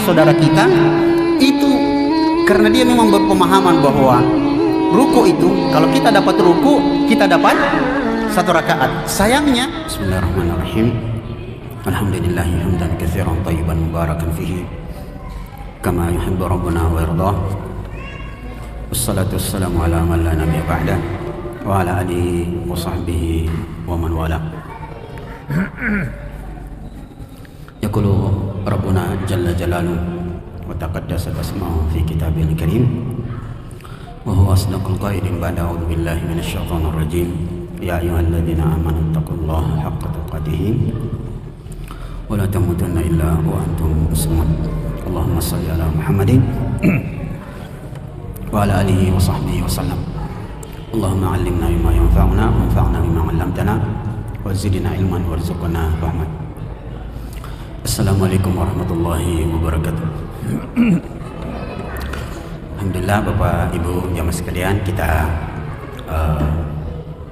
saudara kita itu karena dia memang berpemahaman bahwa ruku itu kalau kita dapat ruku kita dapat satu rakaat. Sayangnya, Bismillahirrahmanirrahim. Alhamdulillahi hamdan katsiran thayyiban mubarakan fihi kama yuhibbu rabbuna wa yardah. Wassalatu wassalamu ala man la nabiyya ba'da wa ala alihi wa sahbihi wa man wala. Yaqulu rabbuna jalla jalaluhu wa taqaddasat asma'uhu fi kitabil karim wa huwa asdaqul qailin ba'da a'udzu billahi minasy syaithanir rajim. Ya ayyuhalladzina amanu taqullaha haqqa tuqatih wa la tamutunna illa wa antum muslimun. Allahumma shalli ala Muhammadin wa ala alihi wa sahbihi wa sallam. Allahumma 'allimna bima yanfa'una wanfa'na bima 'allamtana wa zidna ilman warzuqna fahman. Assalamualaikum warahmatullahi wabarakatuh. Alhamdulillah Bapak Ibu jamaah sekalian, kita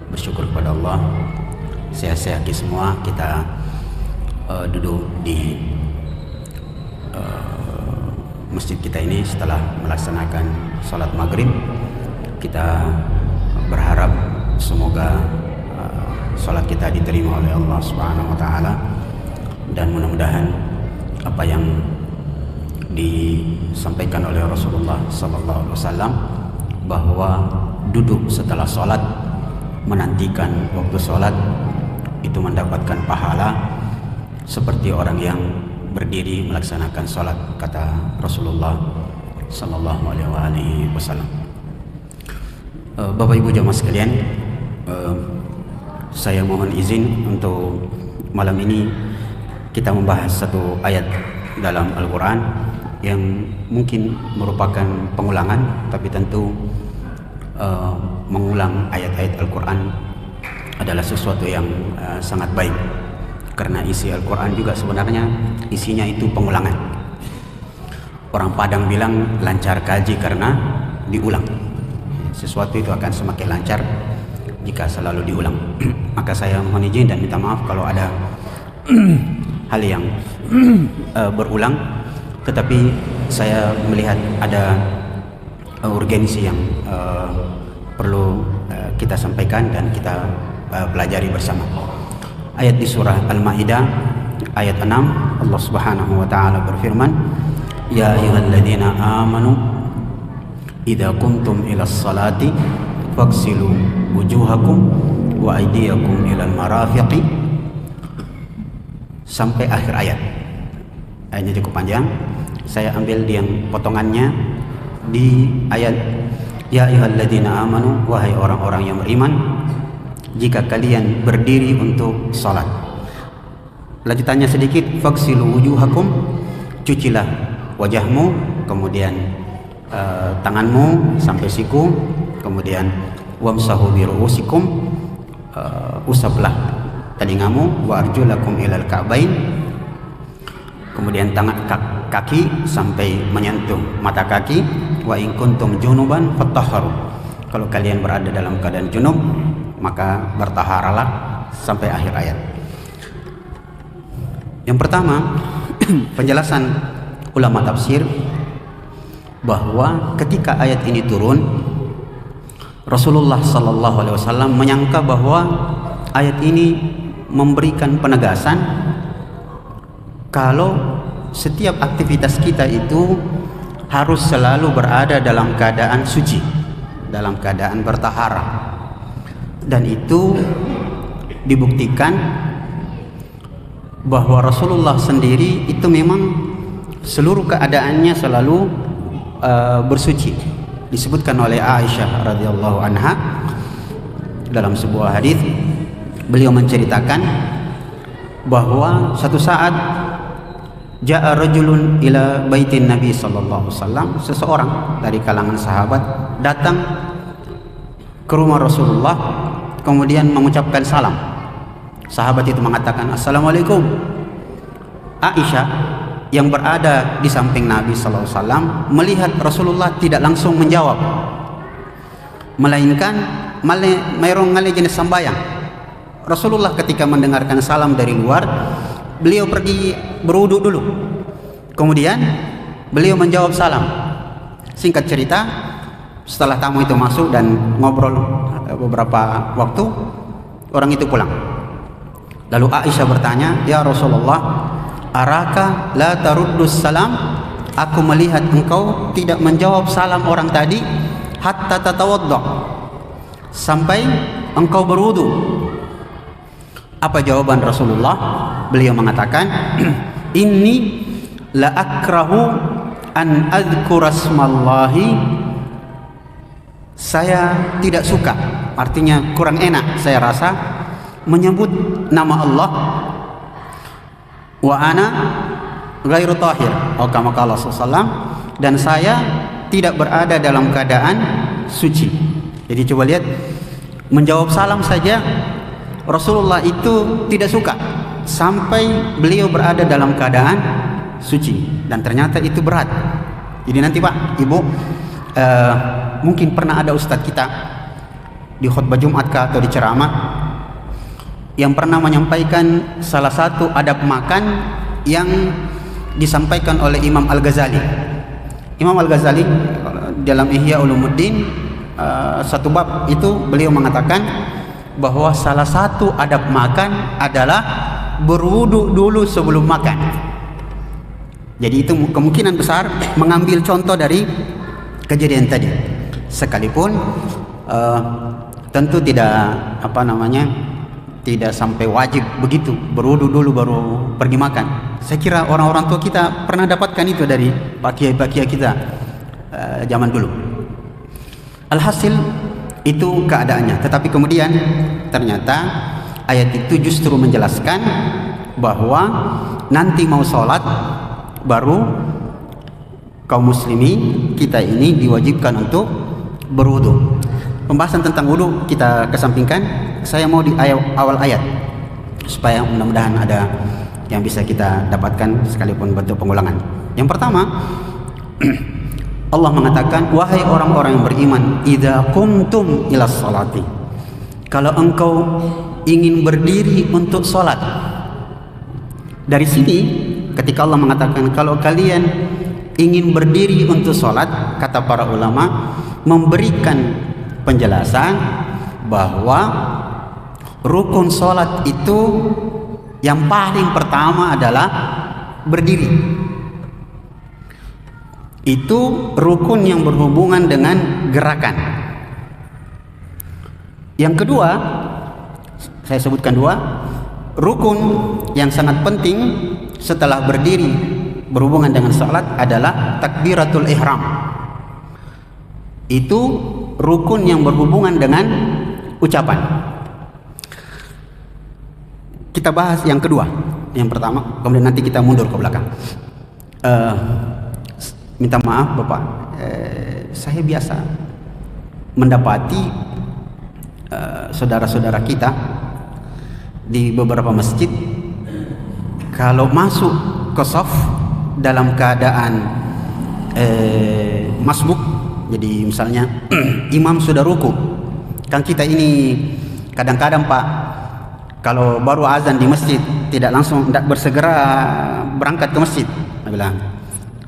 bersyukur kepada Allah. Sehat-sehat semua. Kita duduk di masjid kita ini setelah melaksanakan salat maghrib. Kita berharap semoga salat kita diterima oleh Allah Subhanahu wa taala, dan mudah-mudahan apa yang disampaikan oleh Rasulullah sallallahu alaihi wasallam bahwa duduk setelah salat, menantikan waktu salat itu mendapatkan pahala seperti orang yang berdiri melaksanakan salat, kata Rasulullah sallallahu alaihi wasallam. Bapak Ibu jamaah sekalian, saya mohon izin untuk malam ini kita membahas satu ayat dalam Al-Quran yang mungkin merupakan pengulangan, tapi tentu mengulang ayat-ayat Al-Quran adalah sesuatu yang sangat baik, karena isi Al-Quran juga sebenarnya isinya itu pengulangan. Orang Padang bilang lancar kaji karena diulang. Sesuatu itu akan semakin lancar jika selalu diulang. Maka saya mohon izin dan minta maaf kalau ada hal yang berulang, tetapi saya melihat ada urgensi yang perlu kita sampaikan dan kita pelajari bersama. Ayat di surah Al-Maidah ayat 6, Allah Subhanahu wa taala berfirman, ya ayyuhalladzina amanu idza qumtum ilas salati faghsilu wujuhakum wa aydiyakum ilal marafiqi, sampai akhir ayat. Ayatnya cukup panjang. Saya ambil yang potongannya di ayat ya ayyuhalladzina amanu, wahai orang-orang yang beriman, jika kalian berdiri untuk salat. Lanjutannya sedikit, faghsilu wujuhakum, cucilah wajahmu, kemudian tanganmu sampai siku, kemudian wamsahu bi ru'usikum, usaplah telingamu, wa arjulakum ilal ka'bain, kemudian tangan kaki sampai menyentuh mata kaki, wa in kuntum junuban fatahharu, kalau kalian berada dalam keadaan junub maka bertaharalah, sampai akhir ayat. Yang pertama, penjelasan ulama tafsir bahwa ketika ayat ini turun, Rasulullah sallallahu alaihi wasallam menyangka bahwa ayat ini memberikan penegasan kalau setiap aktivitas kita itu harus selalu berada dalam keadaan suci, dalam keadaan bertaharah. Dan itu dibuktikan bahwa Rasulullah sendiri itu memang seluruh keadaannya selalu bersuci. Disebutkan oleh Aisyah radhiyallahu anha dalam sebuah hadis, beliau menceritakan bahwa suatu saat ja'a rajulun ila baitin Nabi sallallahu alaihi wasallam, seseorang dari kalangan sahabat datang ke rumah Rasulullah, kemudian mengucapkan salam. Sahabat itu mengatakan assalamualaikum. Aisyah yang berada di samping Nabi sallallahu alaihi wasallam melihat Rasulullah tidak langsung menjawab, melainkan merong ngale jenis sambayang. Rasulullah ketika mendengarkan salam dari luar, beliau pergi berwudu dulu, Kemudian beliau menjawab salam. Singkat cerita, setelah tamu itu masuk dan ngobrol beberapa waktu, orang itu pulang. Lalu Aisyah bertanya, "Ya Rasulullah, araka la taruddus salam?" Aku melihat engkau tidak menjawab salam orang tadi hatta tatawadda, sampai engkau berwudu. Apa jawaban Rasulullah? Beliau mengatakan, "Inni la akrahu an adhkura smallahi." Saya tidak suka, artinya kurang enak saya rasa menyebut nama Allah, wa ana ghairu tahir, atau kama qala sallallahu, dan saya tidak berada dalam keadaan suci. Jadi coba lihat, menjawab salam saja Rasulullah itu tidak suka sampai beliau berada dalam keadaan suci, dan ternyata itu berat. Jadi nanti Pak, Ibu, mungkin pernah ada ustadz kita di khutbah Jumat atau di ceramah yang pernah menyampaikan salah satu adab makan yang disampaikan oleh Imam Al-Ghazali. Imam Al-Ghazali dalam Ihya Ulumuddin, satu bab itu beliau mengatakan bahwa salah satu adab makan adalah berwudu dulu sebelum makan. Jadi itu kemungkinan besar mengambil contoh dari kejadian tadi, sekalipun tentu tidak tidak sampai wajib begitu, berwudu dulu baru pergi makan. Saya kira orang-orang tua kita pernah dapatkan itu dari pak kiai kita zaman dulu. Alhasil itu keadaannya, tetapi kemudian ternyata ayat itu justru menjelaskan bahwa nanti mau sholat baru kaum muslimin kita ini diwajibkan untuk berwudu. Pembahasan tentang wudu kita kesampingkan. Saya mau di awal ayat supaya mudah-mudahan ada yang bisa kita dapatkan sekalipun bentuk pengulangan. Yang pertama, Allah mengatakan, wahai orang-orang yang beriman, idza qumtum ilas salati, kalau engkau ingin berdiri untuk salat. Dari sini ketika Allah mengatakan kalau kalian ingin berdiri untuk salat, kata para ulama memberikan penjelasan bahwa rukun salat itu yang paling pertama adalah berdiri. Itu rukun yang berhubungan dengan gerakan. Yang kedua, saya sebutkan dua rukun yang sangat penting setelah berdiri berhubungan dengan salat adalah takbiratul ihram. Itu rukun yang berhubungan dengan ucapan. Kita bahas yang kedua, yang pertama, kemudian nanti kita mundur ke belakang. Minta maaf Bapak, saya biasa mendapati saudara-saudara kita di beberapa masjid kalau masuk ke shaf dalam keadaan masbuk. Jadi misalnya imam sudah ruku, kan kita ini kadang-kadang Pak, kalau baru azan di masjid tidak langsung, tidak bersegera berangkat ke masjid. Saya bilang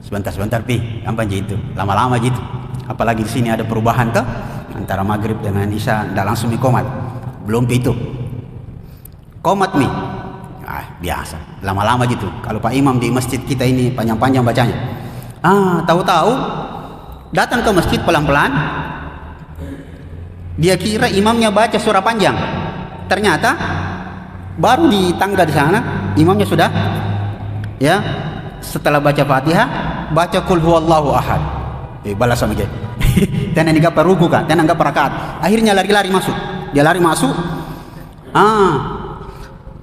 sebentar pi, apa gitu, lama-lama gitu. Apalagi di sini ada perubahan tuh antara maghrib dengan isya, tidak langsung mikomat, belum pi itu komat mi, biasa, lama-lama gitu. Kalau Pak Imam di masjid kita ini panjang-panjang bacanya, tahu-tahu datang ke masjid pelan-pelan, dia kira imamnya baca surah panjang, ternyata baru di tangga di sana imamnya sudah ya setelah baca Fatihah baca qul huwallahu ahad, balas sama dia dan enggak ruku kan, dan enggak rakaat, akhirnya lari-lari masuk, dia lari masuk.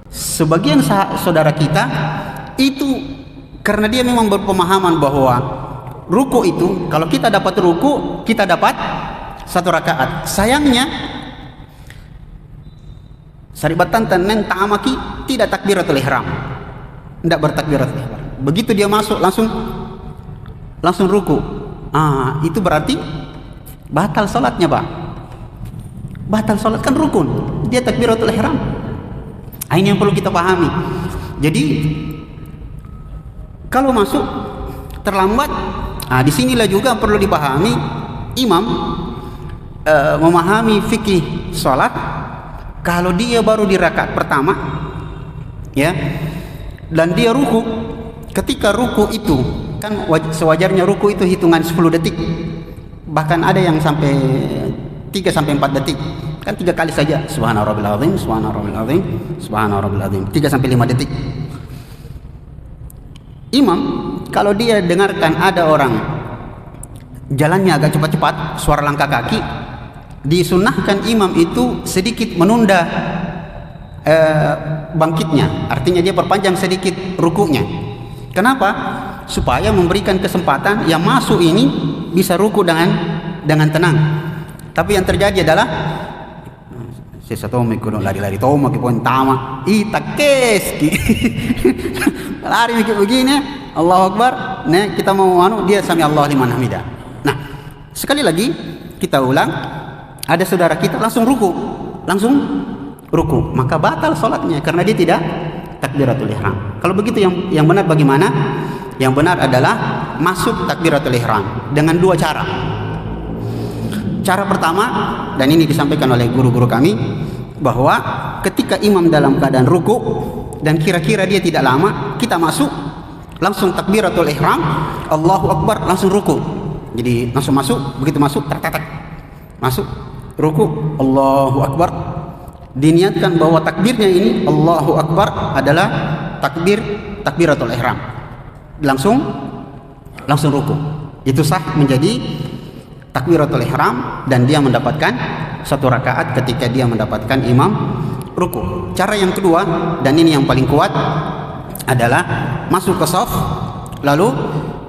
Sebagian saudara kita itu karena dia memang berpemahaman bahwa ruku itu kalau kita dapat ruku kita dapat satu rakaat. Sayangnya saribatan tenen ta'amaki tidak takbiratul ihram, tidak bertakbiratul ihram. Begitu dia masuk langsung ruku. Itu berarti batal salatnya Pak. Batal salat kan rukun, dia takbiratul ihram. Ini yang perlu kita pahami. Jadi kalau masuk terlambat. Disinilah juga perlu dipahami imam memahami fikih sholat. Kalau dia baru di rakaat pertama, ya, dan dia ruku, ketika ruku itu kan sewajarnya ruku itu hitungan 10 detik, bahkan ada yang sampai 3 sampai 4 detik, kan 3 kali saja, subhana rabbil azim, subhana rabbil azim, subhana rabbil azim, 3 sampai 5 detik. Imam kalau dia dengarkan ada orang jalannya agak cepat-cepat, suara langkah kaki, disunnahkan imam itu sedikit menunda bangkitnya, artinya dia perpanjang sedikit rukunya. Kenapa? Supaya memberikan kesempatan yang masuk ini bisa ruku dengan tenang. Tapi yang terjadi adalah sesuatu mikir lari-lari toma kipon tama itakes lari mikir begini, Allahu Akbar, nah kita mau dia sami Allah liman hamidah. Nah, sekali lagi kita ulang, ada saudara kita langsung ruku, maka batal salatnya karena dia tidak takbiratul ihram. Kalau begitu yang benar bagaimana? Yang benar adalah masuk takbiratul ihram dengan 2 cara. Cara pertama, dan ini disampaikan oleh guru-guru kami, bahwa ketika imam dalam keadaan ruku dan kira-kira dia tidak lama, kita masuk langsung takbiratul ihram, Allahu Akbar, langsung ruku. Jadi langsung masuk, begitu masuk tak masuk ruku, Allahu Akbar. Diniatkan bahwa takbirnya ini Allahu Akbar adalah takbiratul ihram. Langsung ruku. Itu sah menjadi takbiratul ihram dan dia mendapatkan 1 rakaat ketika dia mendapatkan imam ruku. Cara yang kedua, dan ini yang paling kuat, adalah masuk ke shaf, lalu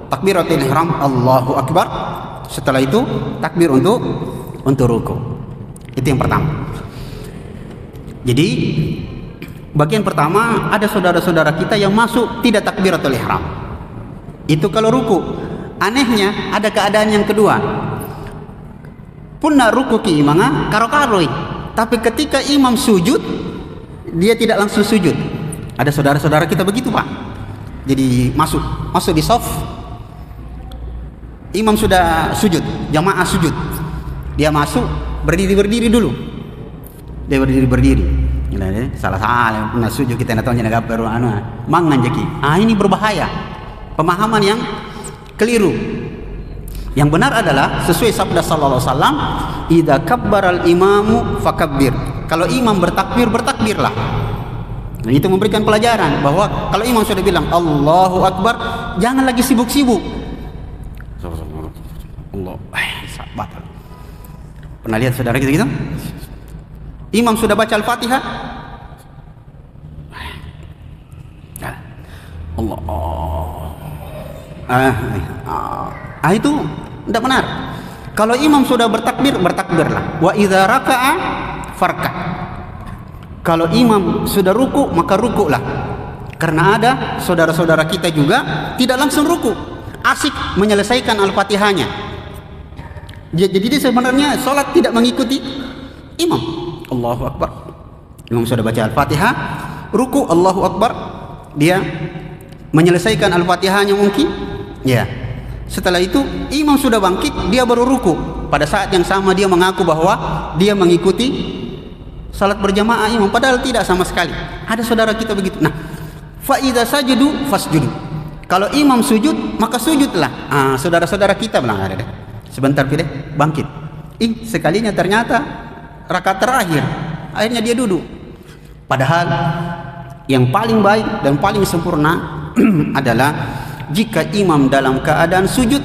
takbiratul ihram Allahu Akbar, setelah itu takbir untuk ruku. Itu yang pertama. Jadi bagian pertama, ada saudara-saudara kita yang masuk tidak takbiratul ihram. Itu kalau ruku. Anehnya ada keadaan yang kedua. Punna ruku ki imanga karo-karoi. Tapi ketika imam sujud, dia tidak langsung sujud. Ada saudara-saudara kita begitu, Pak. Jadi masuk di shaf, imam sudah sujud, jamaah sujud, dia masuk berdiri dulu. Dia berdiri. Salah punna sujud kita nak tahu jangan baru mangan jeki. Ini berbahaya. Pemahaman yang keliru. Yang benar adalah sesuai sabda sallallahu alaihi wasallam, idza kabbaral imamu fakabbir. Kalau imam bertakbir, bertakbirlah. Dan itu memberikan pelajaran bahwa kalau imam sudah bilang Allahu Akbar, jangan lagi sibuk-sibuk. Allah, batal. Pernah lihat saudara gitu? Imam sudah baca Al-Fatihah, Allah, itu tidak benar. Kalau imam sudah bertakbir, bertakbirlah. Wa idza raka'a farka. Kalau imam sudah ruku, maka rukulah. Karena ada saudara-saudara kita juga tidak langsung ruku, asik menyelesaikan Al-Fatihahnya. Jadi dia sebenarnya sholat tidak mengikuti imam. Allahu Akbar, imam sudah baca Al-Fatihah, ruku, Allahu Akbar, dia menyelesaikan Al-Fatihahnya mungkin, ya. Setelah itu imam sudah bangkit, dia baru ruku. Pada saat yang sama dia mengaku bahwa dia mengikuti salat berjamaah imam, padahal tidak sama sekali. Ada saudara kita begitu. Nah, fa idza sajudu fasjudu. Kalau imam sujud, maka sujudlah. Saudara-saudara kita bilang, ada deh. Sebentar pilih, bangkit. Sekalinya ternyata rakaat terakhir, akhirnya dia duduk. Padahal yang paling baik dan paling sempurna adalah jika imam dalam keadaan sujud,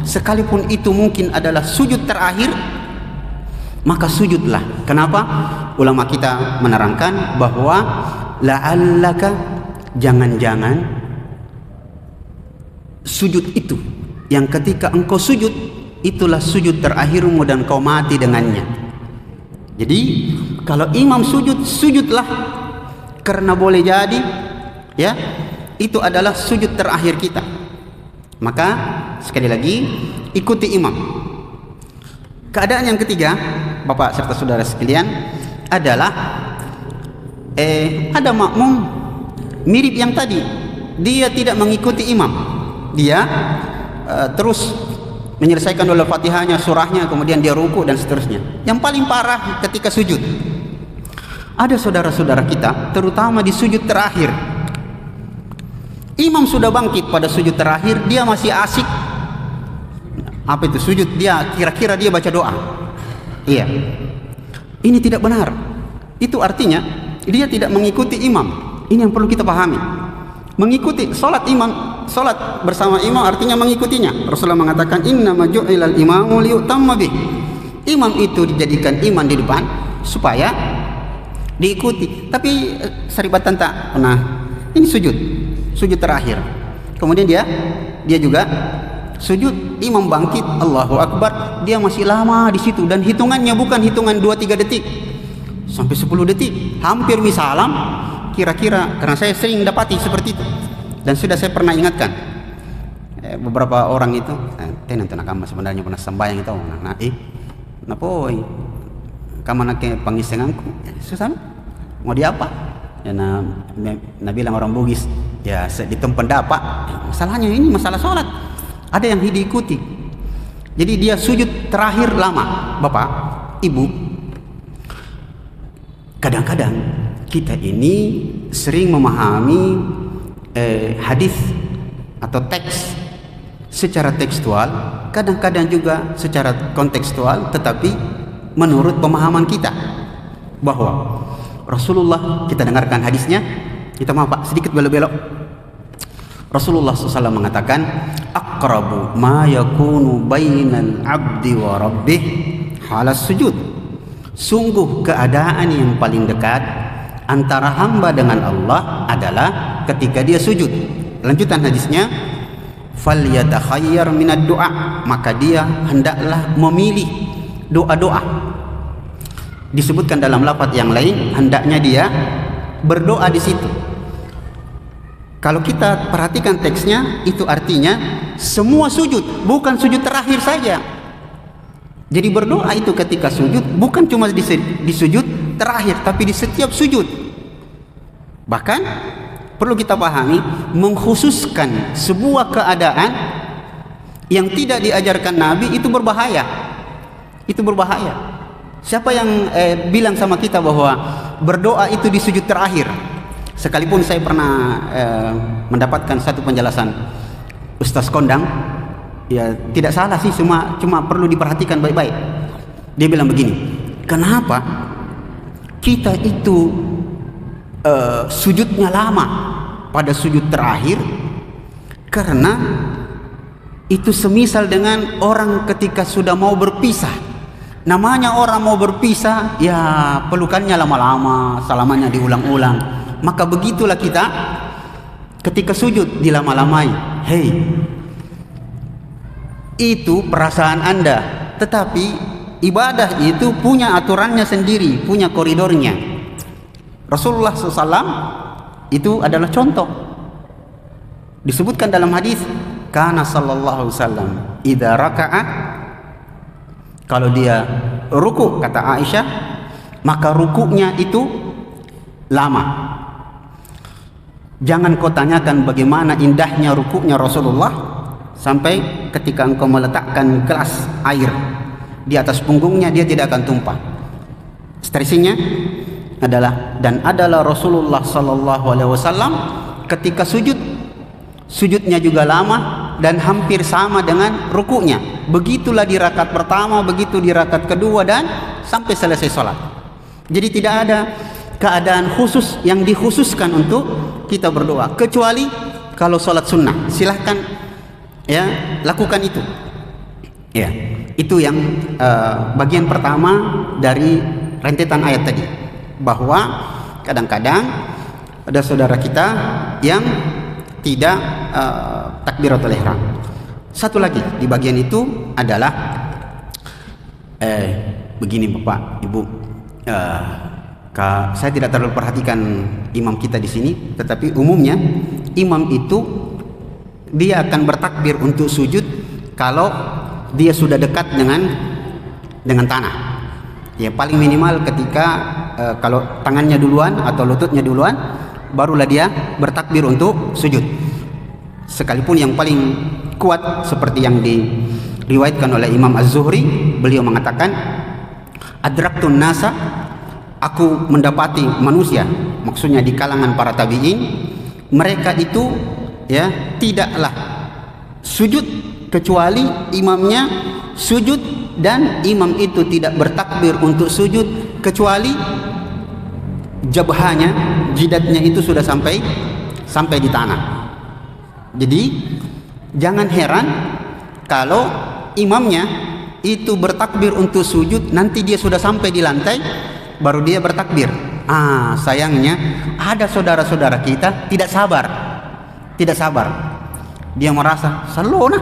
sekalipun itu mungkin adalah sujud terakhir, maka sujudlah. Kenapa? Ulama kita menerangkan bahwa la'allaka, jangan-jangan sujud itu yang ketika engkau sujud, itulah sujud terakhirmu dan kau mati dengannya. Jadi kalau imam sujud, sujudlah, karena boleh jadi ya itu adalah sujud terakhir kita. Maka sekali lagi ikuti imam. Keadaan yang ketiga, Bapak serta saudara sekalian, adalah ada makmum mirip yang tadi, dia tidak mengikuti imam. dia terus menyelesaikan dulu Fatihahnya, surahnya, kemudian dia ruku dan seterusnya. Yang paling parah ketika sujud. Ada saudara-saudara kita, terutama di sujud terakhir. Imam sudah bangkit pada sujud terakhir, dia masih asik. Apa itu sujud? Dia kira-kira dia baca doa. Iya. Ini tidak benar. Itu artinya dia tidak mengikuti imam. Ini yang perlu kita pahami. Mengikuti salat imam, salat bersama imam artinya mengikutinya. Rasulullah mengatakan innama ju'ilal imamu liyutamma bih. Imam itu dijadikan imam di depan supaya diikuti. Tapi saribatan tak pernah. Ini sujud terakhir. Kemudian dia juga sujud, imam bangkit, Allahu Akbar, dia masih lama di situ dan hitungannya bukan hitungan 2-3 detik. Sampai 10 detik, hampir misalam. Kira-kira, karena saya sering dapati seperti itu dan sudah saya pernah ingatkan beberapa orang itu, tenan nakama sebenarnya pernah sembahyang itu, napoi kamu nake pangisenganku, susah mau diapa? Ya na bilang orang Bugis, ya di tempat dapat. Masalahnya ini masalah sholat, ada yang diikuti. Jadi dia sujud terakhir lama, bapak, ibu. Kadang-kadang kita ini sering memahami hadis atau teks secara tekstual, kadang-kadang juga secara kontekstual, tetapi menurut pemahaman kita bahwa Rasulullah, kita dengarkan hadisnya, kita maaf Pak, sedikit belok-belok. Rasulullah SAW mengatakan, aqrabu ma yakunu bainal abdi wa rabbih halas sujud. Sungguh keadaan yang paling dekat antara hamba dengan Allah adalah ketika dia sujud. Lanjutan hadisnya, falyatakhayyar minad du'a, maka dia hendaklah memilih doa-doa. Disebutkan dalam lafaz yang lain, hendaknya dia berdoa di situ. Kalau kita perhatikan teksnya, itu artinya semua sujud, bukan sujud terakhir saja. Jadi berdoa itu ketika sujud bukan cuma di sujud terakhir, tapi di setiap sujud. Bahkan perlu kita pahami, mengkhususkan sebuah keadaan yang tidak diajarkan Nabi itu berbahaya. Itu berbahaya. Siapa yang bilang sama kita bahwa berdoa itu di sujud terakhir? Sekalipun saya pernah mendapatkan satu penjelasan Ustaz Kondang, ya tidak salah sih, cuma perlu diperhatikan baik-baik. Dia bilang begini, kenapa kita itu sujudnya lama pada sujud terakhir? Karena itu semisal dengan orang ketika sudah mau berpisah. Namanya orang mau berpisah, ya pelukannya lama-lama, salamannya diulang-ulang. Maka begitulah kita ketika sujud dilama-lamai. Hei, itu perasaan Anda, tetapi ibadah itu punya aturannya sendiri, punya koridornya. Rasulullah SAW itu adalah contoh. Disebutkan dalam hadis, kana sallallahu alaihi wasallam idza raka'a, kalau dia ruku, kata Aisyah, maka rukuknya itu lama. Jangan kau tanyakan bagaimana indahnya rukuknya Rasulullah sampai ketika engkau meletakkan gelas air di atas punggungnya, dia tidak akan tumpah. Seterusnya adalah Rasulullah sallallahu alaihi wasallam ketika sujudnya juga lama dan hampir sama dengan rukuknya. Begitulah di rakaat pertama, begitu di rakaat kedua, dan sampai selesai sholat. Jadi tidak ada keadaan khusus yang dikhususkan untuk kita berdoa, kecuali kalau sholat sunnah. Silahkan ya lakukan itu. Ya, itu yang bagian pertama dari rentetan ayat tadi, bahwa kadang-kadang ada saudara kita yang tidak takbiratul ihram. Satu lagi di bagian itu adalah begini Bapak Ibu, saya tidak terlalu perhatikan imam kita di sini, tetapi umumnya imam itu dia akan bertakbir untuk sujud kalau dia sudah dekat dengan tanah. Ya paling minimal ketika kalau tangannya duluan atau lututnya duluan, barulah dia bertakbir untuk sujud. Sekalipun yang paling kuat seperti yang diriwayatkan oleh Imam Az-Zuhri, beliau mengatakan, adraktun nasa, aku mendapati manusia, maksudnya di kalangan para tabi'in, mereka itu ya tidaklah sujud kecuali imamnya sujud, dan imam itu tidak bertakbir untuk sujud kecuali jabhanya, jidatnya itu sudah sampai di tanah. Jadi jangan heran kalau imamnya itu bertakbir untuk sujud, nanti dia sudah sampai di lantai baru dia bertakbir. Sayangnya ada saudara-saudara kita tidak sabar, dia merasa salona.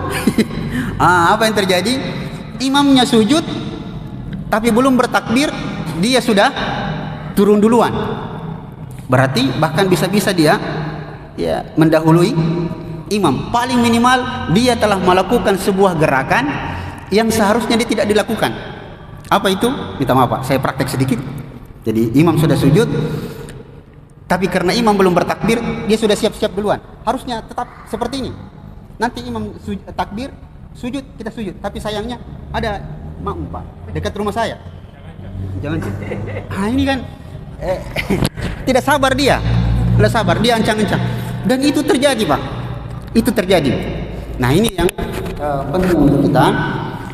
Apa yang terjadi? Imamnya sujud tapi belum bertakbir, dia sudah turun duluan. Berarti bahkan bisa-bisa dia ya mendahului imam. Paling minimal dia telah melakukan sebuah gerakan yang seharusnya dia tidak dilakukan. Apa itu? Minta maaf Pak, saya praktek sedikit. Jadi imam sudah sujud, tapi karena imam belum bertakbir, dia sudah siap-siap duluan. Harusnya tetap seperti ini. Nanti imam takbir, sujud, kita sujud. Tapi sayangnya ada makmum Pak dekat rumah saya. Jangan. Ini kan tidak sabar dia. Tidak sabar, dia ancang-ancang. Dan itu terjadi Pak. Itu terjadi. Nah, ini yang penting untuk kita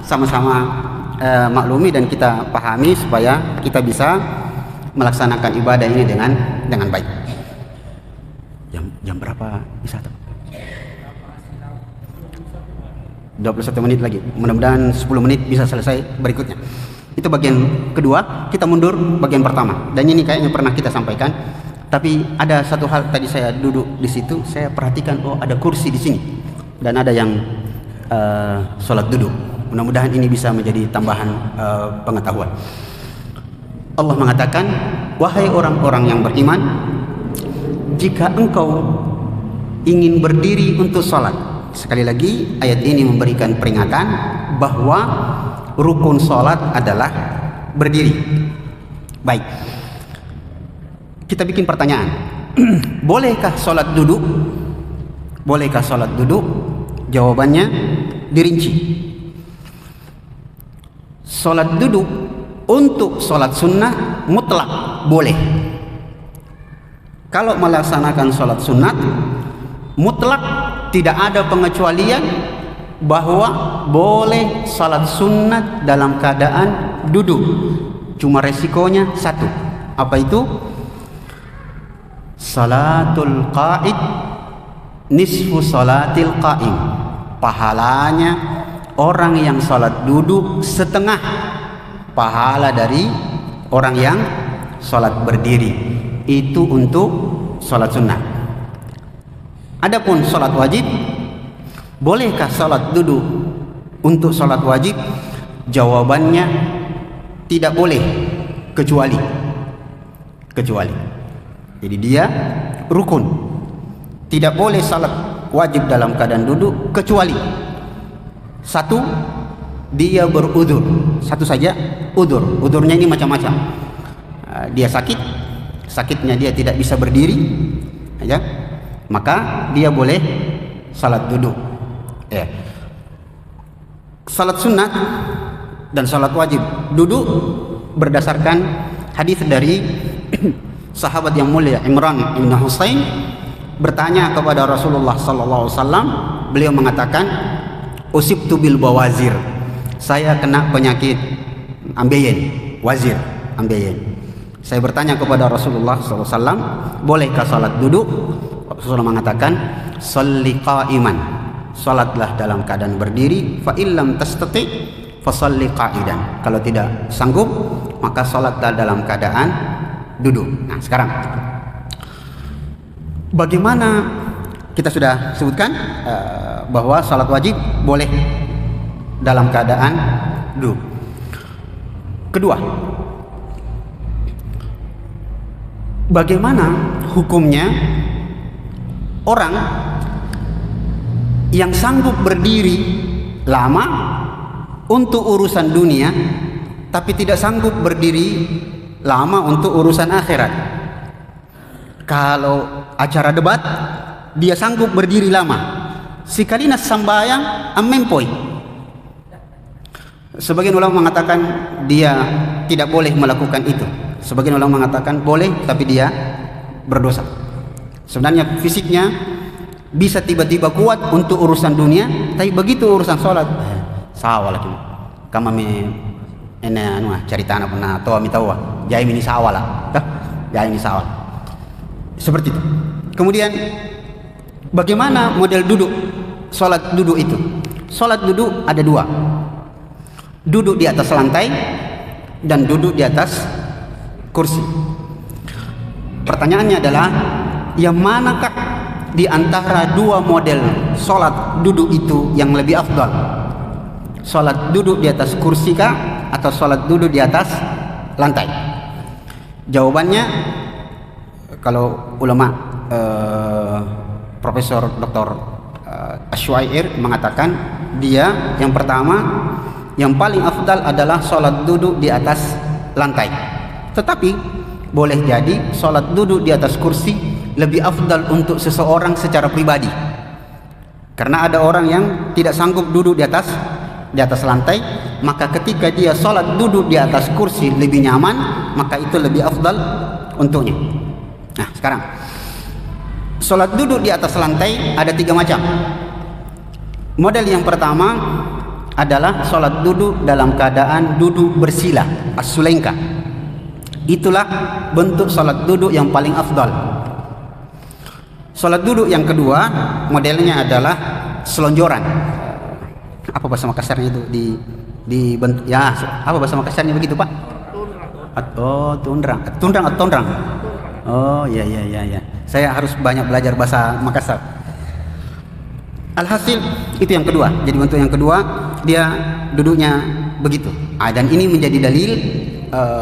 sama-sama maklumi dan kita pahami supaya kita bisa melaksanakan ibadah ini dengan baik. Jam berapa bisa? 21 menit lagi. Mudah-mudahan 10 menit bisa selesai berikutnya. Itu bagian kedua. Kita mundur bagian pertama. Dan ini kayaknya pernah kita sampaikan. Tapi ada satu hal, tadi saya duduk di situ, saya perhatikan, ada kursi di sini dan ada yang sholat duduk. Mudah-mudahan ini bisa menjadi tambahan pengetahuan. Allah mengatakan, wahai orang-orang yang beriman, jika engkau ingin berdiri untuk sholat. Sekali lagi ayat ini memberikan peringatan bahwa rukun sholat adalah berdiri. Baik, kita bikin pertanyaan. Bolehkah sholat duduk? Bolehkah sholat duduk? Jawabannya dirinci. Sholat duduk untuk sholat sunnah mutlak boleh. Kalau melaksanakan sholat sunnah mutlak, tidak ada pengecualian bahwa boleh sholat sunnah dalam keadaan duduk. Cuma resikonya satu. Apa itu? Salatul qa'id nisfu salatil qa'im. Pahalanya orang yang sholat duduk setengah pahala dari orang yang sholat berdiri. Itu untuk sholat sunnah. Adapun sholat wajib, bolehkah sholat duduk untuk sholat wajib? Jawabannya tidak boleh, kecuali. Jadi dia rukun. Tidak boleh sholat wajib dalam keadaan duduk kecuali satu, dia berudzur. Satu saja udzur. Udzurnya ini macam-macam. Dia sakitnya dia tidak bisa berdiri, ya, maka dia boleh salat duduk. Salat sunat dan salat wajib duduk berdasarkan hadis dari sahabat yang mulia Imran bin Husain bertanya kepada Rasulullah sallallahu alaihi wasallam. Beliau mengatakan, usibtu bil bawazir, saya kena penyakit ambeien, wazir, ambeien. Saya bertanya kepada Rasulullah sallallahu alaihi wasallam, bolehkah salat duduk? Rasulullah mengatakan, sholli qa'iman, salatlah dalam keadaan berdiri, fa illam tastati fa sholli qa'idan. Kalau tidak sanggup, maka salatlah dalam keadaan duduk. Nah, sekarang bagaimana? Kita sudah sebutkan bahwa salat wajib boleh dalam keadaan duduk. Kedua, bagaimana hukumnya orang yang sanggup berdiri lama untuk urusan dunia tapi tidak sanggup berdiri lama untuk urusan akhirat? Kalau acara debat dia sanggup berdiri lama, Sikalina sambayang amempoi. Sebagian ulama mengatakan dia tidak boleh melakukan itu. Sebagian ulama mengatakan boleh, tapi dia berdosa. Sebenarnya fisiknya bisa tiba-tiba kuat untuk urusan dunia, tapi begitu urusan sholat, sawah lagi. Kami cerita anak pernah tahu mi tahu, jai ini sawah lah, jai ini sawah. Seperti itu. Kemudian bagaimana model duduk? Sholat duduk itu. Sholat duduk ada dua. Duduk di atas lantai dan duduk di atas kursi. Pertanyaannya adalah, yang manakah di antara dua model sholat duduk itu yang lebih afdal? Sholat duduk di atas kursi kah atau sholat duduk di atas lantai? Jawabannya, kalau ulama Profesor Dr. Asy'air mengatakan, dia yang pertama, yang paling afdal adalah sholat duduk di atas lantai. Tetapi boleh jadi sholat duduk di atas kursi lebih afdal untuk seseorang secara pribadi, karena ada orang yang tidak sanggup duduk di atas lantai, maka ketika dia sholat duduk di atas kursi lebih nyaman, maka itu lebih afdal untuknya. Nah, sekarang sholat duduk di atas lantai ada 3 macam. Model yang pertama adalah sholat duduk dalam keadaan duduk bersila, as-sulainka. Itulah bentuk sholat duduk yang paling afdal. Sholat duduk yang kedua modelnya adalah selonjoran. Apa bahasa Makassarnya itu? Di bentuk, ya, apa bahasa Makassarnya begitu, Pak? Oh, tundrang atau tondrang. Oh, ya. Saya harus banyak belajar bahasa Makassar. Alhasil itu yang kedua. Jadi bentuk yang kedua, dia duduknya begitu. Dan ini menjadi dalil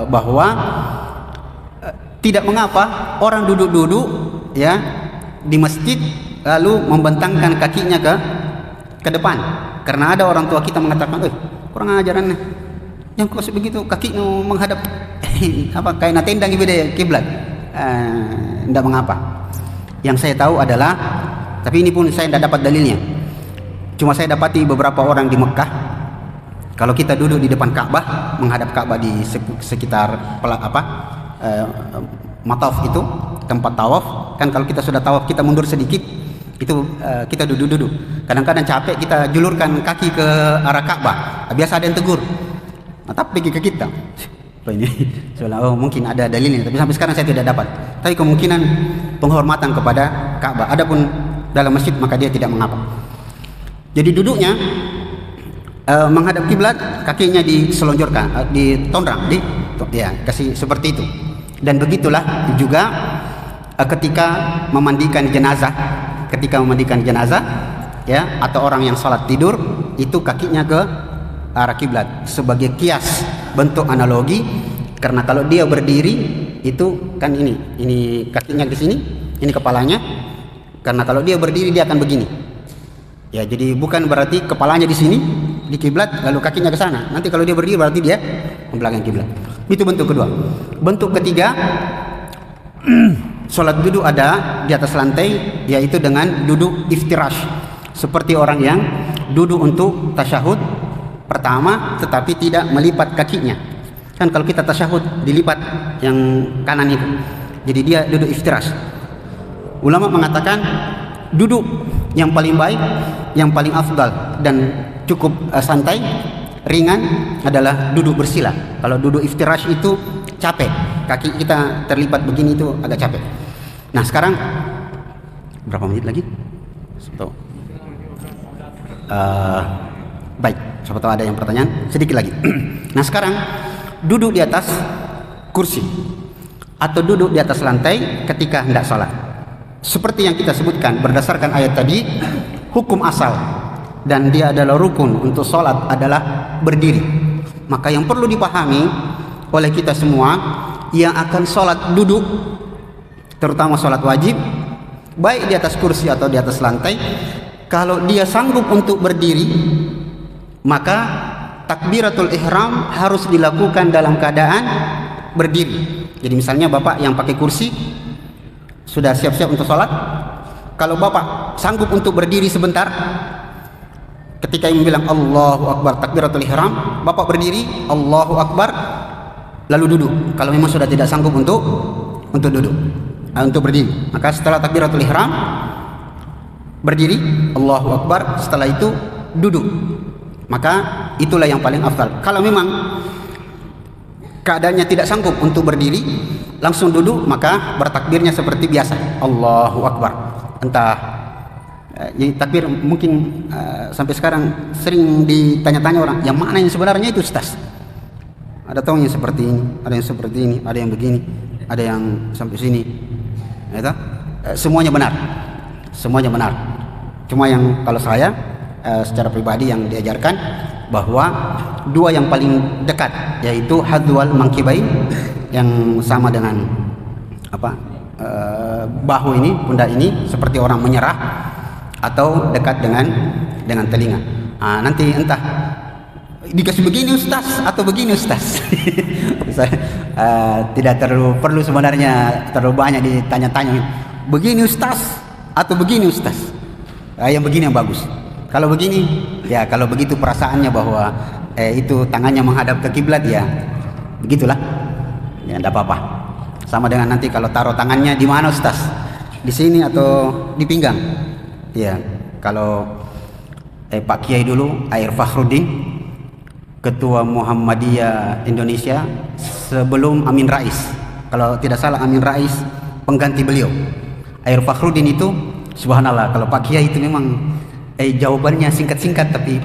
bahwa tidak mengapa orang duduk-duduk ya di masjid lalu membentangkan kakinya ke depan, karena ada orang tua kita mengatakan, kurang ajarannya, yang kok begitu kakinya menghadap kayak natendang ibadah kiblat. Tidak mengapa. Yang saya tahu adalah, tapi ini pun saya tidak dapat dalilnya, cuma saya dapati beberapa orang di Mekah, kalau kita duduk di depan Ka'bah, menghadap Ka'bah di sekitar mataf itu, tempat tawaf kan, kalau kita sudah tawaf kita mundur sedikit, itu kita duduk-duduk. Kadang-kadang capek kita julurkan kaki ke arah Ka'bah, biasa ada yang tegur, tapi pergi ke kita. Ini oh, mungkin ada dalilnya, tapi sampai sekarang saya tidak dapat. Tapi kemungkinan penghormatan kepada Ka'bah. Adapun dalam masjid maka dia tidak mengapa. Jadi duduknya menghadap kiblat, kakinya diselonjorkan, ditondrang, kasih seperti itu. Dan begitulah juga ketika memandikan jenazah, ya, atau orang yang sholat tidur, itu kakinya ke arah kiblat sebagai kias, bentuk analogi. Karena kalau dia berdiri itu kan ini kakinya di sini, ini kepalanya. Karena kalau dia berdiri dia akan begini. Ya, jadi bukan berarti kepalanya di sini di kiblat lalu kakinya ke sana. Nanti kalau dia berdiri berarti dia membelakangi kiblat. Itu bentuk kedua. Bentuk ketiga, sholat duduk ada di atas lantai, yaitu dengan duduk iftirash, seperti orang yang duduk untuk tasyahud pertama tetapi tidak melipat kakinya. Kan kalau kita tasyahud dilipat yang kanan itu, jadi dia duduk iftirash. Ulama mengatakan duduk yang paling baik, yang paling afdal dan cukup santai, ringan adalah duduk bersila. Kalau duduk iftirash itu capek, kaki kita terlipat begini itu agak capek. Nah, sekarang berapa menit lagi? Baik, siapa tahu ada yang pertanyaan, sedikit lagi. Nah, sekarang duduk di atas kursi atau duduk di atas lantai ketika hendak sholat. Seperti yang kita sebutkan berdasarkan ayat tadi, hukum asal dan dia adalah rukun untuk sholat adalah berdiri. Maka yang perlu dipahami oleh kita semua yang akan sholat duduk, terutama sholat wajib, baik di atas kursi atau di atas lantai, kalau dia sanggup untuk berdiri, maka takbiratul ihram harus dilakukan dalam keadaan berdiri. Jadi misalnya bapak yang pakai kursi sudah siap-siap untuk sholat, kalau Bapak sanggup untuk berdiri sebentar ketika imam bilang Allahu Akbar takbiratul ihram, Bapak berdiri Allahu Akbar lalu duduk. Kalau memang sudah tidak sanggup untuk duduk, untuk berdiri, maka setelah takbiratul ihram berdiri Allahu Akbar, setelah itu duduk. Maka itulah yang paling afdal. Kalau memang keadaannya tidak sanggup untuk berdiri, langsung duduk, maka bertakbirnya seperti biasa, Allahu Akbar. Entah jadi takbir mungkin sampai sekarang sering ditanya-tanya orang, yang mana yang sebenarnya itu Ustaz? Ada tahu yang seperti ini, ada yang seperti ini, ada yang begini, ada yang sampai sini. Itu semuanya benar. Semuanya benar. Cuma yang kalau saya secara pribadi yang diajarkan bahwa dua yang paling dekat, yaitu hadwal mangkibain yang sama dengan bahu ini, pundak ini seperti orang menyerah, atau dekat dengan telinga. Nanti entah dikasih begini Ustaz atau begini Ustaz. Saya tidak terlalu perlu sebenarnya terlalu banyak ditanya-tanya begini Ustaz atau begini Ustaz. Yang begini yang bagus. Kalau begini, ya kalau begitu perasaannya bahwa itu tangannya menghadap ke kiblat, ya begitulah. Ya tidak apa-apa. Sama dengan nanti kalau taruh tangannya di mana Ustaz? Di sini atau di pinggang? Ya, kalau Pak Kiai dulu, Air Fakhruddin, Ketua Muhammadiyah Indonesia sebelum Amin Rais. Kalau tidak salah Amin Rais pengganti beliau. Air Fakhruddin itu, subhanallah, kalau Pak Kiai itu memang jawabannya singkat-singkat tapi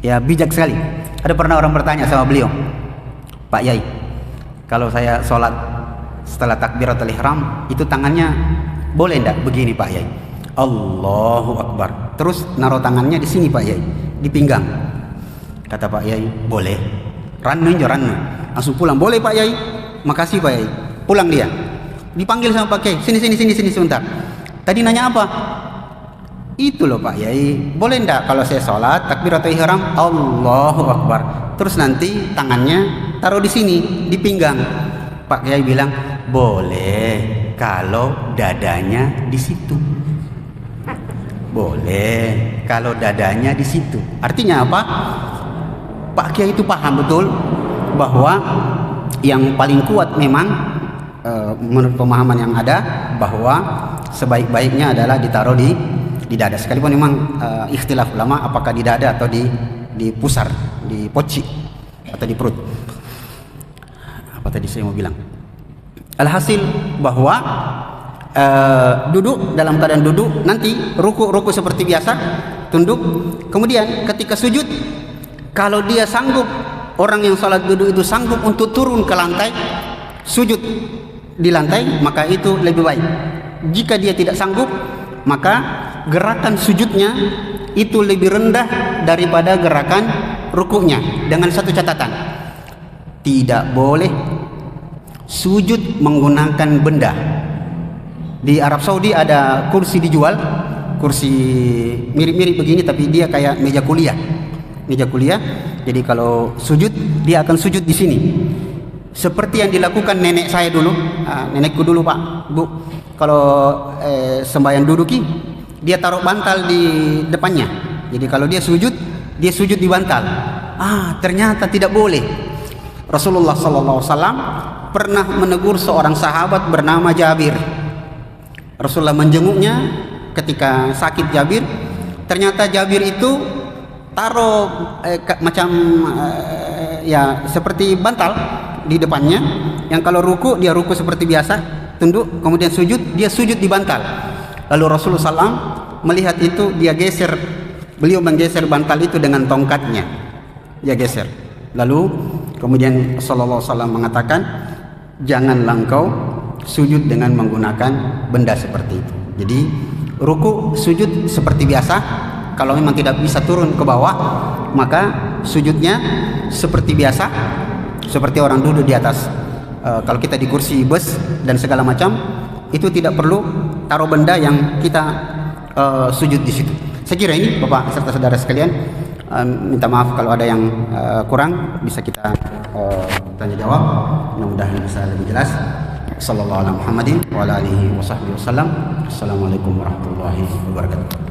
ya bijak sekali. Ada pernah orang bertanya sama beliau, Pak Yai, kalau saya sholat setelah takbiratul ihram itu tangannya boleh enggak begini Pak Yai? Allahu Akbar. Terus naruh tangannya di sini Pak Yai, di pinggang. Kata Pak Yai, boleh. Rannu aja rannu. Langsung pulang. Boleh Pak Yai. Makasih Pak Yai. Pulang dia. Dipanggil sama Pak Kiai. Sini sebentar. Tadi nanya apa? Itu loh Pak Yai. Boleh enggak kalau saya sholat takbiratul ihram Allahu Akbar, terus nanti tangannya taruh di sini, di pinggang. Pak Kiai bilang, boleh kalau dadanya di situ. Boleh kalau dadanya di situ. Artinya apa? Pak Kiai itu paham betul bahwa yang paling kuat memang menurut pemahaman yang ada bahwa sebaik-baiknya adalah ditaruh di dada. Sekalipun memang ikhtilaf ulama apakah di dada atau di pusar, di poci atau di perut. Apa tadi saya mau bilang? Alhasil bahwa duduk, dalam keadaan duduk, nanti ruku seperti biasa, tunduk. Kemudian ketika sujud, kalau dia sanggup, orang yang salat duduk itu sanggup untuk turun ke lantai, sujud di lantai, maka itu lebih baik. Jika dia tidak sanggup, maka gerakan sujudnya itu lebih rendah daripada gerakan rukuknya, dengan satu catatan, tidak boleh sujud menggunakan benda. Di Arab Saudi ada kursi dijual, kursi mirip-mirip begini tapi dia kayak meja kuliah. Jadi kalau sujud dia akan sujud di sini. Seperti yang dilakukan nenek saya dulu, nenekku dulu Pak, Bu. Kalau sembahyang duduki, dia taruh bantal di depannya. Jadi kalau dia sujud di bantal. Ternyata tidak boleh. Rasulullah SAW pernah menegur seorang sahabat bernama Jabir. Rasulullah menjenguknya ketika sakit Jabir. Ternyata Jabir itu taruh macam ya seperti bantal di depannya, yang kalau ruku dia ruku seperti biasa, tunduk, kemudian sujud dia sujud di bantal. Lalu Rasulullah SAW melihat itu, beliau menggeser bantal itu dengan tongkatnya, dia geser. Lalu kemudian Rasulullah SAW mengatakan, janganlah engkau sujud dengan menggunakan benda seperti itu. Jadi ruku sujud seperti biasa. Kalau memang tidak bisa turun ke bawah, maka sujudnya seperti biasa, seperti orang duduk di atas. Kalau kita di kursi bus dan segala macam, itu tidak perlu taruh benda yang kita sujud di situ. Saya kira ini Bapak serta saudara sekalian, minta maaf kalau ada yang kurang, bisa kita tanya jawab. Mudah-mudahan bisa lebih jelas. Sallallahu alaihi Muhammadin wa ala alihi wa sahbihi wasallam. Assalamualaikum warahmatullahi wabarakatuh.